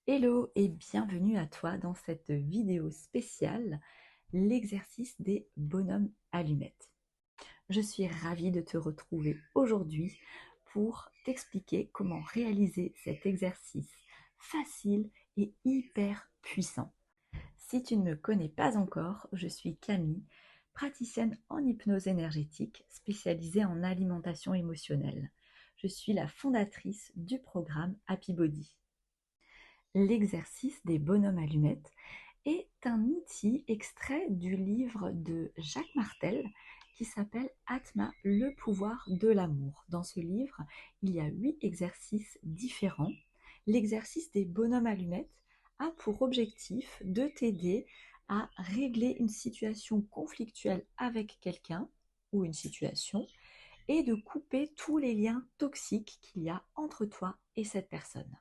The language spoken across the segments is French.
Hello et bienvenue à toi dans cette vidéo spéciale, l'exercice des bonhommes allumettes. Je suis ravie de te retrouver aujourd'hui pour t'expliquer comment réaliser cet exercice facile et hyper puissant. Si tu ne me connais pas encore, je suis Camille, praticienne en hypnose énergétique spécialisée en alimentation émotionnelle. Je suis la fondatrice du programme Happy Body. L'exercice des bonhommes allumettes est un outil extrait du livre de Jacques Martel qui s'appelle Atma, le pouvoir de l'amour. Dans ce livre, il y a 8 exercices différents. L'exercice des bonhommes allumettes a pour objectif de t'aider à régler une situation conflictuelle avec quelqu'un ou une situation et de couper tous les liens toxiques qu'il y a entre toi et cette personne.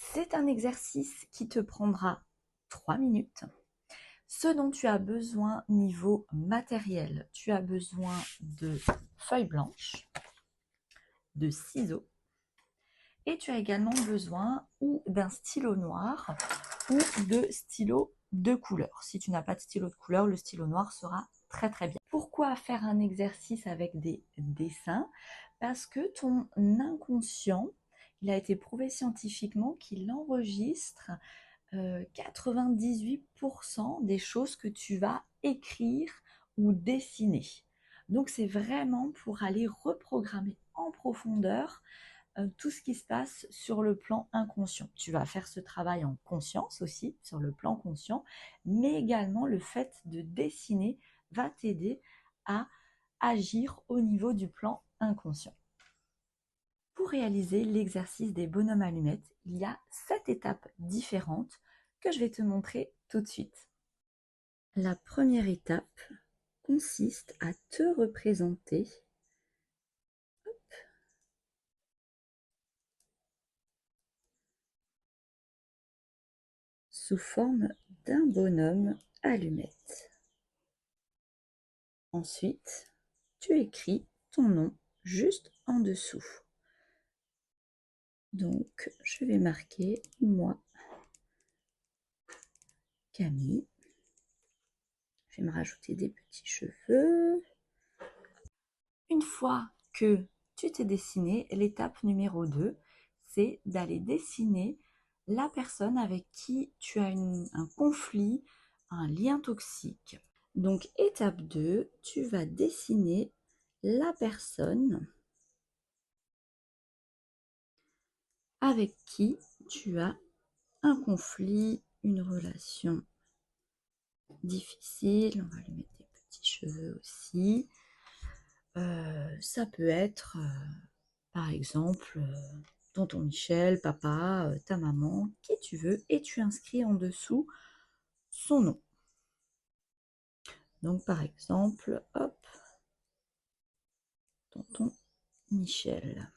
C'est un exercice qui te prendra 3 minutes. Ce dont tu as besoin niveau matériel, tu as besoin de feuilles blanches, de ciseaux, et tu as également besoin ou d'un stylo noir ou de stylo de couleur. Si tu n'as pas de stylo de couleur, le stylo noir sera très bien. Pourquoi faire un exercice avec des dessins? Parce que ton inconscient, il a été prouvé scientifiquement qu'il enregistre 98% des choses que tu vas écrire ou dessiner. Donc c'est vraiment pour aller reprogrammer en profondeur tout ce qui se passe sur le plan inconscient. Tu vas faire ce travail en conscience aussi, sur le plan conscient, mais également le fait de dessiner va t'aider à agir au niveau du plan inconscient. Pour réaliser l'exercice des bonhommes allumettes, il y a 7 étapes différentes que je vais te montrer tout de suite. La première étape consiste à te représenter sous forme d'un bonhomme allumette. Ensuite, tu écris ton nom juste en dessous. Donc, je vais marquer moi, Camille. Je vais me rajouter des petits cheveux. Une fois que tu t'es dessiné, l'étape numéro 2, c'est d'aller dessiner la personne avec qui tu as un conflit, un lien toxique. Donc, étape 2, tu vas dessiner la personne avec qui tu as un conflit, une relation difficile. On va lui mettre des petits cheveux aussi. Ça peut être, par exemple, tonton Michel, papa, ta maman, qui tu veux, et tu inscris en dessous son nom. Donc, par exemple, hop, tonton Michel.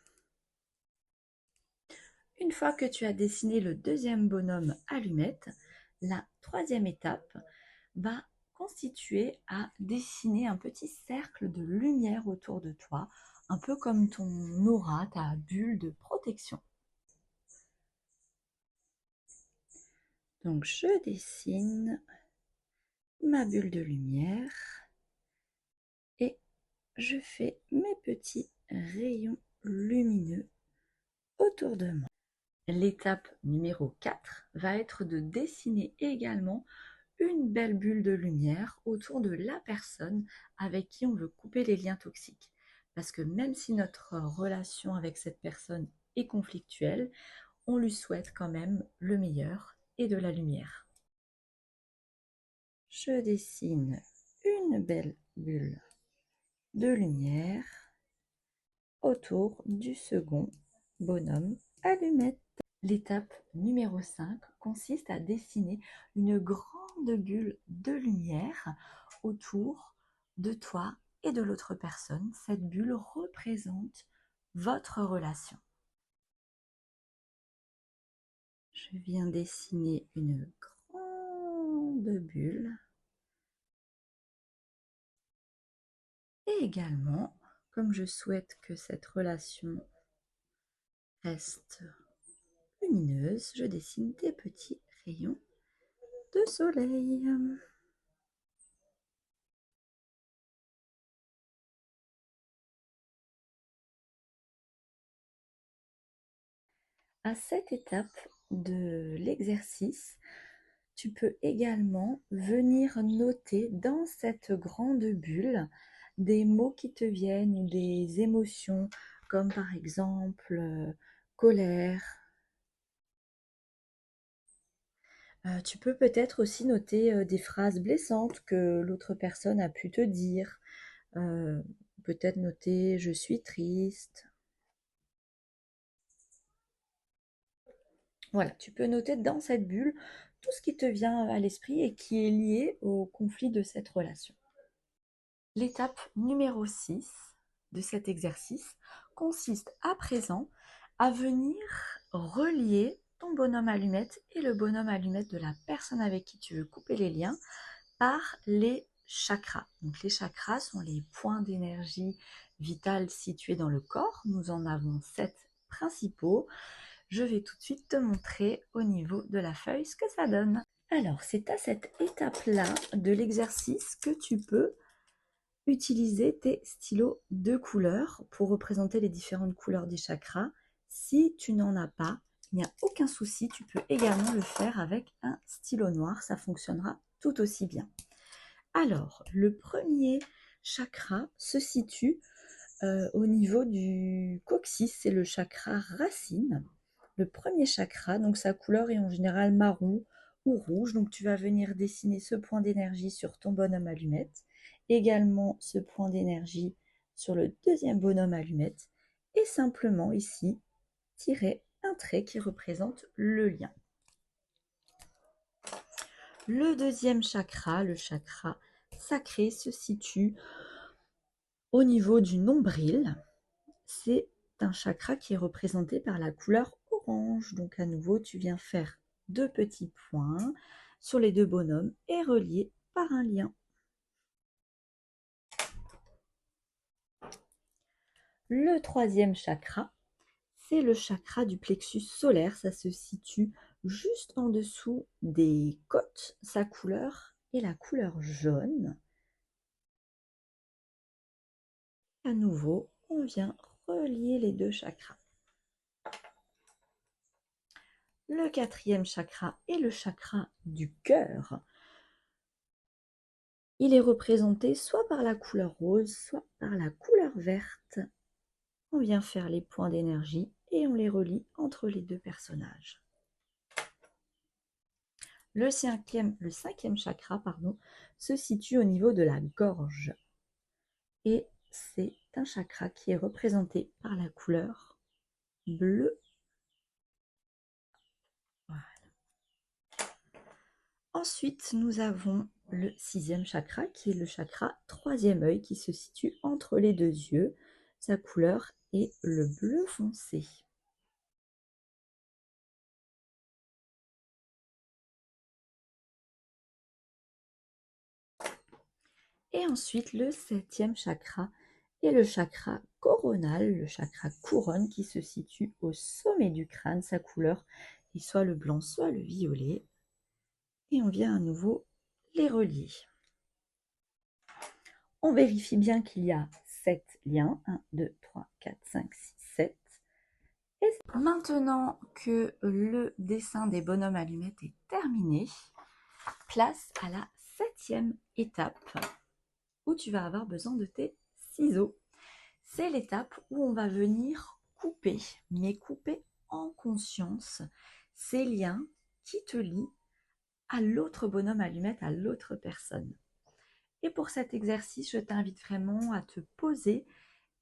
Une fois que tu as dessiné le deuxième bonhomme allumette, la troisième étape va constituer à dessiner un petit cercle de lumière autour de toi, un peu comme ton aura, ta bulle de protection. Donc je dessine ma bulle de lumière et je fais mes petits rayons lumineux autour de moi. L'étape numéro 4 va être de dessiner également une belle bulle de lumière autour de la personne avec qui on veut couper les liens toxiques. Parce que même si notre relation avec cette personne est conflictuelle, on lui souhaite quand même le meilleur et de la lumière. Je dessine une belle bulle de lumière autour du second bonhomme allumette. L'étape numéro 5 consiste à dessiner une grande bulle de lumière autour de toi et de l'autre personne. Cette bulle représente votre relation. Je viens dessiner une grande bulle. Et également, comme je souhaite que cette relation reste lumineuse, je dessine des petits rayons de soleil. À cette étape de l'exercice, tu peux également venir noter dans cette grande bulle des mots qui te viennent ou des émotions, comme par exemple colère. Tu peux peut-être aussi noter des phrases blessantes que l'autre personne a pu te dire. Peut-être noter je suis triste. Voilà, tu peux noter dans cette bulle tout ce qui te vient à l'esprit et qui est lié au conflit de cette relation. L'étape numéro 6 de cet exercice consiste à présent à venir relier ton bonhomme allumette et le bonhomme allumette de la personne avec qui tu veux couper les liens par les chakras. Donc les chakras sont les points d'énergie vitale situés dans le corps. Nous en avons 7 principaux. Je vais tout de suite te montrer au niveau de la feuille ce que ça donne. Alors, c'est à cette étape-là de l'exercice que tu peux utiliser tes stylos de couleur pour représenter les différentes couleurs des chakras. Si tu n'en as pas, il n'y a aucun souci, tu peux également le faire avec un stylo noir, ça fonctionnera tout aussi bien. Alors, le premier chakra se situe au niveau du coccyx, c'est le chakra racine. Le premier chakra, donc sa couleur est en général marron ou rouge. Donc tu vas venir dessiner ce point d'énergie sur ton bonhomme allumette. Également ce point d'énergie sur le deuxième bonhomme allumette. Et simplement ici, tirer un trait qui représente le lien. Le deuxième chakra, le chakra sacré, se situe au niveau du nombril. C'est un chakra qui est représenté par la couleur orange. Donc à nouveau, tu viens faire 2 petits points sur les 2 bonhommes et reliés par un lien. Le troisième chakra, c'est le chakra du plexus solaire. Ça se situe juste en dessous des côtes. Sa couleur est la couleur jaune. À nouveau, on vient relier les 2 chakras. Le quatrième chakra est le chakra du cœur. Il est représenté soit par la couleur rose, soit par la couleur verte. On vient faire les points d'énergie et on les relie entre les 2 personnages. Le cinquième chakra se situe au niveau de la gorge. Et c'est un chakra qui est représenté par la couleur bleue. Voilà. Ensuite, nous avons le sixième chakra qui est le chakra troisième œil qui se situe entre les 2 yeux. Sa couleur est le bleu foncé. Et ensuite, le septième chakra est le chakra coronal, le chakra couronne qui se situe au sommet du crâne. Sa couleur est soit le blanc, soit le violet. Et on vient à nouveau les relier. On vérifie bien qu'il y a 7 liens. 1, 2, 3, 4, 5, 6, 7. Et maintenant que le dessin des bonhommes allumettes est terminé, place à la 7e étape où tu vas avoir besoin de tes ciseaux. C'est l'étape où on va venir couper, mais couper en conscience, ces liens qui te lient à l'autre bonhomme allumette, à l'autre personne. Et pour cet exercice, je t'invite vraiment à te poser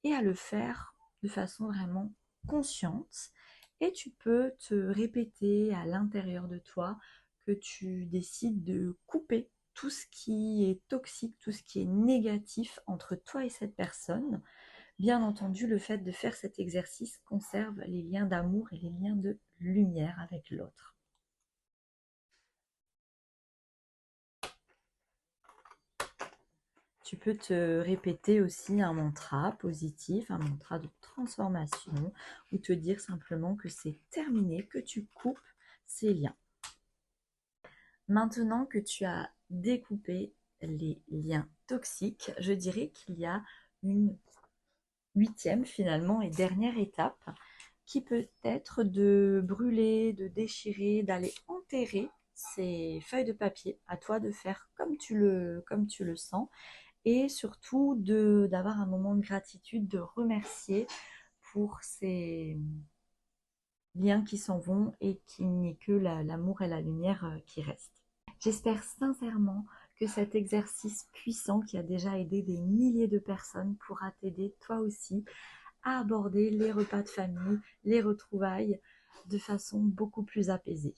et à le faire de façon vraiment consciente. Et tu peux te répéter à l'intérieur de toi que tu décides de couper tout ce qui est toxique, tout ce qui est négatif entre toi et cette personne. Bien entendu, le fait de faire cet exercice conserve les liens d'amour et les liens de lumière avec l'autre. Tu Tu peux te répéter aussi un mantra positif, un mantra de transformation, ou te dire simplement que c'est terminé, que tu coupes ces liens. Maintenant que tu as découpé les liens toxiques, je dirais qu'il y a une huitième finalement et dernière étape qui peut être de brûler, de déchirer, d'aller enterrer ces feuilles de papier. À toi de faire comme tu le sens et surtout d'avoir un moment de gratitude, de remercier pour ces liens qui s'en vont et qu'il n'y ait que l'amour et la lumière qui restent. J'espère sincèrement que cet exercice puissant qui a déjà aidé des milliers de personnes pourra t'aider toi aussi à aborder les repas de famille, les retrouvailles de façon beaucoup plus apaisée.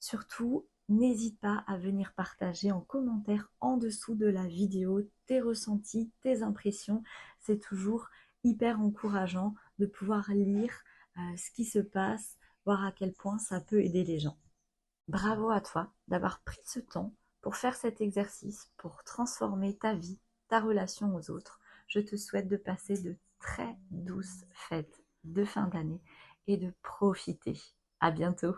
Surtout, n'hésite pas à venir partager en commentaire en dessous de la vidéo tes ressentis, tes impressions. C'est toujours hyper encourageant de pouvoir lire ce qui se passe, voir à quel point ça peut aider les gens. Bravo à toi d'avoir pris ce temps pour faire cet exercice, pour transformer ta vie, ta relation aux autres. Je te souhaite de passer de très douces fêtes de fin d'année et de profiter. À bientôt.